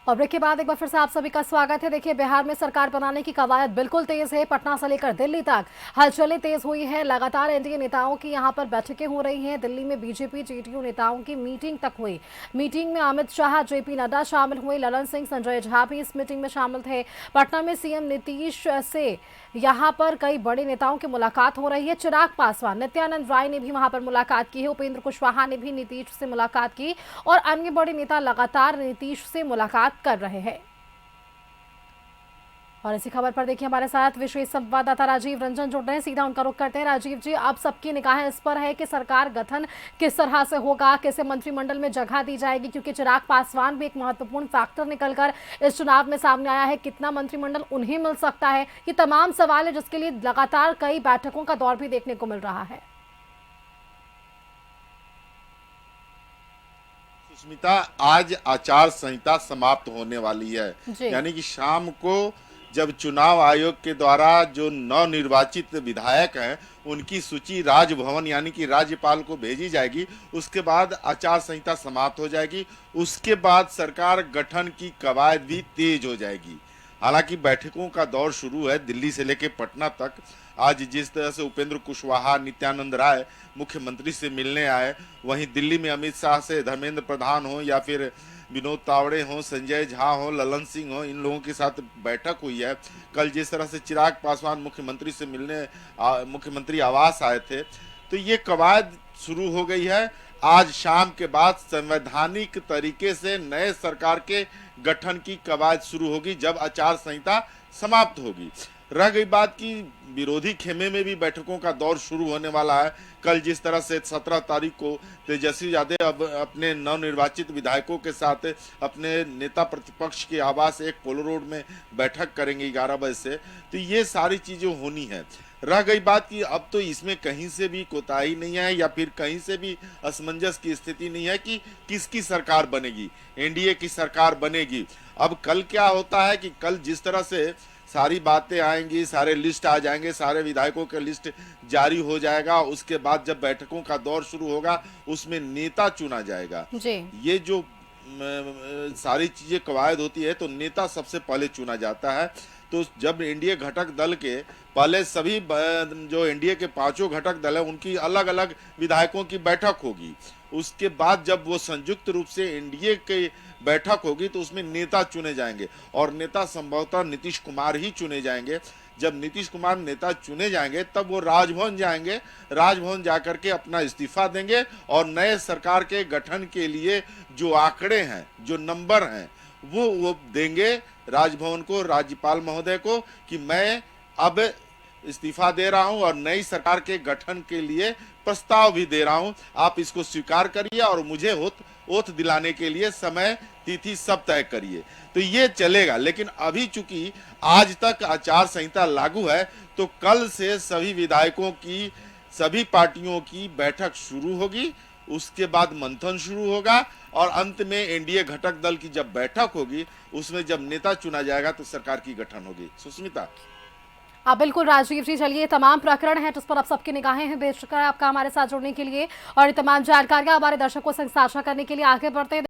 और ब्रेक के बाद एक बार फिर से आप सभी का स्वागत है। देखिए, बिहार में सरकार बनाने की कवायद बिल्कुल तेज है। पटना से लेकर दिल्ली तक हलचलें तेज हुई है। लगातार एनडीए नेताओं की यहां पर बैठकें हो रही हैं। दिल्ली में बीजेपी जेडीयू नेताओं की मीटिंग तक हुई। मीटिंग में अमित शाह, जेपी नड्डा शामिल हुए। ललन सिंह, संजय झा भी इस मीटिंग में शामिल थे। पटना में सीएम नीतीश से यहां पर कई बड़े नेताओं की मुलाकात हो रही है। चिराग पासवान, नित्यानंद राय ने भी वहां पर मुलाकात की है। उपेंद्र कुशवाहा ने भी नीतीश से मुलाकात की और अन्य बड़े नेता लगातार नीतीश से मुलाकात कर रहे हैं। और इसी खबर पर देखिए, हमारे साथ विशेष संवाददाता राजीव रंजन जुड़ रहे हैं। सीधा उनका रुख करते हैं। राजीव जी, अब सबकी निगाहें इस पर है कि सरकार गठन किस तरह से होगा, कैसे मंत्रिमंडल में जगह दी जाएगी, क्योंकि चिराग पासवान भी एक महत्वपूर्ण फैक्टर निकलकर इस चुनाव में सामने आया है। कितना मंत्रिमंडल उन्हें मिल सकता है, ये तमाम सवाल है जिसके लिए लगातार कई बैठकों का दौर भी देखने को मिल रहा है। सुष्मिता, आज आचार संहिता समाप्त होने वाली है। जी। यानी कि शाम को जब चुनाव आयोग के द्वारा जो नवनिर्वाचित विधायक हैं उनकी सूची राजभवन यानी कि राज्यपाल को भेजी जाएगी, उसके बाद आचार संहिता समाप्त हो जाएगी। उसके बाद सरकार गठन की कवायद भी तेज हो जाएगी। हालांकि बैठकों का दौर शुरू है दिल्ली से लेकर पटना तक। आज जिस तरह से उपेंद्र कुशवाहा, नित्यानंद राय मुख्यमंत्री से मिलने आए, वहीं दिल्ली में अमित शाह से धर्मेंद्र प्रधान हो या फिर विनोद तावड़े हो, संजय झा हो, ललन सिंह हो, इन लोगों के साथ बैठक हुई है। कल जिस तरह से चिराग पासवान मुख्यमंत्री से मिलने मुख्यमंत्री आवास आए थे, तो ये कवायद शुरू हो गई है। आज शाम के बाद संवैधानिक तरीके से नए सरकार के गठन की कवायद शुरू होगी जब आचार संहिता समाप्त होगी। रह गई बात कि विरोधी खेमे में भी बैठकों का दौर शुरू होने वाला है। कल जिस तरह से 17 तारीख को तेजस्वी यादव अब अपने नवनिर्वाचित विधायकों के साथ अपने नेता प्रतिपक्ष के आवास एक पोलो रोड में बैठक करेंगे 11 बजे से, तो ये सारी चीजें होनी है। रह गई बात कि अब तो इसमें कहीं से भी कोताही नहीं है या फिर कहीं से भी असमंजस की स्थिति नहीं है कि किसकी सरकार बनेगी, एनडीए की सरकार बनेगी। अब कल क्या होता है कि कल जिस तरह से सारी बातें आएंगी, सारे लिस्ट आ जाएंगे, सारे विधायकों के लिस्ट जारी हो जाएगा, उसके बाद जब बैठकों का दौर शुरू होगा उसमें नेता चुना जाएगा। जी। ये जो सारी चीजें कवायद होती है तो नेता सबसे पहले चुना जाता है। तो जब एनडीए घटक दल के पहले सभी जो एनडीए के पांचों घटक दल है उनकी अलग अलग विधायकों की बैठक होगी। उसके बाद जब वो संयुक्त रूप से एनडीए की बैठक होगी तो उसमें नेता चुने जाएंगे और नेता संभवतः नीतीश कुमार ही चुने जाएंगे। जब नीतीश कुमार नेता चुने जाएंगे तब वो राजभवन जाएंगे, राजभवन जाकर के अपना इस्तीफा देंगे और नए सरकार के गठन के लिए जो आंकड़े हैं, जो नंबर हैं, वो देंगे राजभवन को, राज्यपाल महोदय को कि मैं अब इस्तीफा दे रहा हूं और नई सरकार के गठन के लिए प्रस्ताव भी दे रहा हूं। आप इसको स्वीकार करिए और मुझे ओथ दिलाने के लिए समय तिथि सब तय करिए। तो ये चलेगा। लेकिन अभी चूंकि आज तक आचार संहिता लागू है तो कल से सभी विधायकों की, सभी पार्टियों की बैठक शुरू होगी। उसके बाद मंथन शुरू होगा और अंत में एनडीए घटक दल की जब बैठक होगी उसमें जब नेता चुना जाएगा तो सरकार की गठन होगी। सुष्मिता। आप बिल्कुल राजीव जी, चलिए, तमाम प्रकरण हैं जिस पर आप सबकी निगाहें हैं। बेशुक्र आपका हमारे साथ जुड़ने के लिए और ये तमाम जानकारियां हमारे दर्शकों से साझा करने के लिए। आगे बढ़ते हैं।